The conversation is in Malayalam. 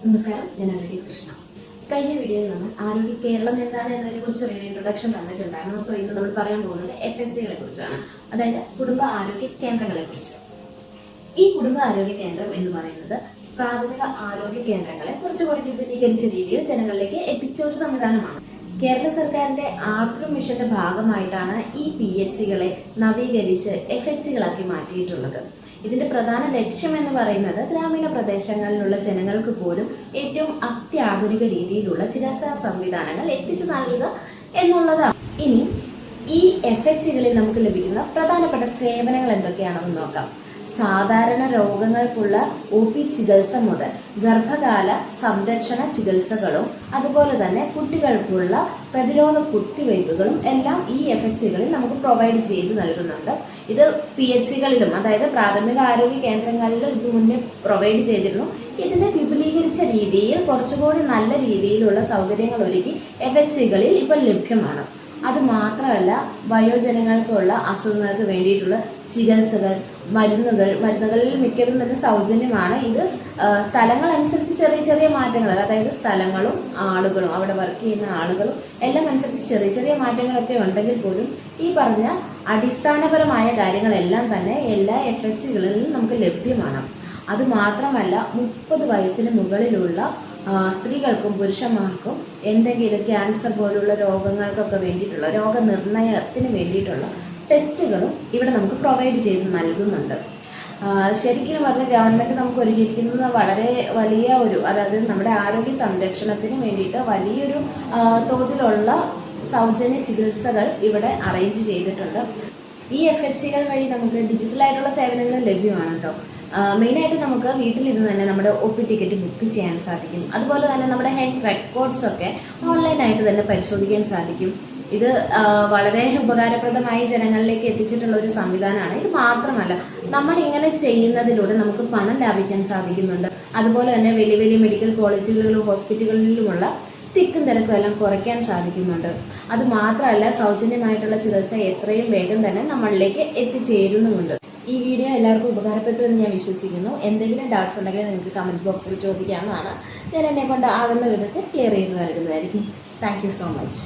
നമസ്കാരം, ഞാൻ അനഘ കൃഷ്ണ. കഴിഞ്ഞ വീഡിയോയിൽ നമ്മൾ ആരോഗ്യ കേരളം എന്താണ് എന്നതിനെക്കുറിച്ച് ഒരു ഇൻട്രൊഡക്ഷൻ തന്നിട്ടുണ്ടായിരുന്നു. സോ ഇന്ന് നമ്മൾ പറയാൻ പോകുന്നത് FHCകളെ കുറിച്ചാണ്, അതായത് കുടുംബ ആരോഗ്യ കേന്ദ്രങ്ങളെ കുറിച്ച്. ഈ കുടുംബ ആരോഗ്യ കേന്ദ്രം എന്ന് പറയുന്നത് പ്രാഥമിക ആരോഗ്യ കേന്ദ്രങ്ങളെ കുറച്ചുകൂടി വിപുലീകരിച്ച രീതിയിൽ ജനങ്ങളിലേക്ക് എത്തിച്ച ഒരു സംവിധാനമാണ്. കേരള സർക്കാരിന്റെ ആർദ്ര മിഷന്റെ ഭാഗമായിട്ടാണ് ഈ PHCകളെ നവീകരിച്ച് FHCകളാക്കി മാറ്റിയിട്ടുള്ളത്. ഇതിന്റെ പ്രധാന ലക്ഷ്യം എന്ന് പറയുന്നത് ഗ്രാമീണ പ്രദേശങ്ങളിലുള്ള ജനങ്ങൾക്ക് പോലും ഏറ്റവും അത്യാധുനിക രീതിയിലുള്ള ചികിത്സാ സംവിധാനങ്ങൾ എത്തിച്ചു നൽകുക എന്നുള്ളതാണ്. ഇനി ഈ FHCകളിൽ നമുക്ക് ലഭിക്കുന്ന പ്രധാനപ്പെട്ട സേവനങ്ങൾ എന്തൊക്കെയാണെന്ന് നോക്കാം. സാധാരണ രോഗങ്ങൾക്കുള്ള OP ചികിത്സ മുതൽ ഗർഭകാല സംരക്ഷണ ചികിത്സകളും അതുപോലെ തന്നെ കുട്ടികൾക്കുള്ള പ്രതിരോധ കുത്തിവയ്പ്പുകളും എല്ലാം ഈ FHCകളിൽ നമുക്ക് പ്രൊവൈഡ് ചെയ്ത് നൽകുന്നുണ്ട്. ഇത് PHCകളിലും, അതായത് പ്രാഥമിക ആരോഗ്യ കേന്ദ്രങ്ങളിലും ഇത് മുന്നേ പ്രൊവൈഡ് ചെയ്തിരുന്നു. ഇതിനെ വിപുലീകരിച്ച രീതിയിൽ കുറച്ചുകൂടി നല്ല രീതിയിലുള്ള സൗകര്യങ്ങൾ ഒരുക്കി FHCകളിൽ ഇപ്പോൾ ലഭ്യമാണ്. അതുമാത്രമല്ല, വയോജനങ്ങൾക്കുള്ള അസുഖങ്ങൾക്ക് വേണ്ടിയിട്ടുള്ള ചികിത്സകൾ, മരുന്നുകളിൽ മിക്കതും തന്നെ സൗജന്യമാണ്. ഇത് സ്ഥലങ്ങളനുസരിച്ച് ചെറിയ ചെറിയ മാറ്റങ്ങൾ, അതായത് സ്ഥലങ്ങളും ആളുകളും അവിടെ വർക്ക് ചെയ്യുന്ന ആളുകളും എല്ലാം അനുസരിച്ച് ചെറിയ ചെറിയ മാറ്റങ്ങളൊക്കെ ഉണ്ടെങ്കിൽ പോലും ഈ പറഞ്ഞ അടിസ്ഥാനപരമായ കാര്യങ്ങളെല്ലാം തന്നെ എല്ലാ FHCകളിലും നമുക്ക് ലഭ്യമാണ്. അതുമാത്രമല്ല, 30 വയസ്സിന് മുകളിലുള്ള സ്ത്രീകൾക്കും പുരുഷന്മാർക്കും എന്തെങ്കിലും ക്യാൻസർ പോലുള്ള രോഗങ്ങൾക്കൊക്കെ വേണ്ടിയിട്ടുള്ള രോഗനിർണയത്തിന് വേണ്ടിയിട്ടുള്ള ടെസ്റ്റുകളും ഇവിടെ നമുക്ക് പ്രൊവൈഡ് ചെയ്ത് നൽകുന്നുണ്ട്. ശരിക്കും പറഞ്ഞ ഗവൺമെൻറ് നമുക്ക് ഒരുക്കിയിരിക്കുന്നത് വളരെ വലിയ അതായത് നമ്മുടെ ആരോഗ്യ സംരക്ഷണത്തിന് വേണ്ടിയിട്ട് വലിയൊരു തോതിലുള്ള സൗജന്യ ചികിത്സകൾ ഇവിടെ അറേഞ്ച് ചെയ്തിട്ടുണ്ട്. ഈ FHCകൾ വഴി നമുക്ക് ഡിജിറ്റലായിട്ടുള്ള സേവനങ്ങൾ ലഭ്യമാണ് കേട്ടോ. മെയിനായിട്ട് നമുക്ക് വീട്ടിലിരുന്ന് തന്നെ നമ്മുടെ OP ടിക്കറ്റ് ബുക്ക് ചെയ്യാൻ സാധിക്കും. അതുപോലെ തന്നെ നമ്മുടെ ഹെൽത്ത് റെക്കോർഡ്സ് ഒക്കെ ഓൺലൈനായിട്ട് തന്നെ പരിശോധിക്കാൻ സാധിക്കും. ഇത് വളരെ ഉപകാരപ്രദമായി ജനങ്ങളിലേക്ക് എത്തിച്ചിട്ടുള്ള ഒരു സംവിധാനമാണ്. ഇത് മാത്രമല്ല, നമ്മൾ ഇങ്ങനെ ചെയ്യുന്നതിലൂടെ നമുക്ക് പണം ലാഭിക്കാൻ സാധിക്കുന്നുണ്ട്. അതുപോലെ തന്നെ വലിയ വലിയ മെഡിക്കൽ കോളേജുകളിലും ഹോസ്പിറ്റലുകളിലുമുള്ള തിക്കും തിരക്കും എല്ലാം കുറയ്ക്കാൻ സാധിക്കുന്നുണ്ട്. അത് മാത്രമല്ല, സൗജന്യമായിട്ടുള്ള ചികിത്സ എത്രയും വേഗം തന്നെ നമ്മളിലേക്ക് എത്തിച്ചേരുന്നുമുണ്ട്. ഈ വീഡിയോ എല്ലാവർക്കും ഉപകാരപ്പെട്ടു എന്ന് ഞാൻ വിശ്വസിക്കുന്നു. എന്തെങ്കിലും ഡൗട്ട്സ് ഉണ്ടെങ്കിൽ നിങ്ങൾക്ക് കമൻറ്റ് ബോക്സിൽ ചോദിക്കാവുന്നതാണ്. ഞാൻ എന്നെ കൊണ്ട് ആകുന്ന വിധത്തിൽ ക്ലിയർ ചെയ്ത് നൽകുന്നതായിരിക്കും. Thank you so much.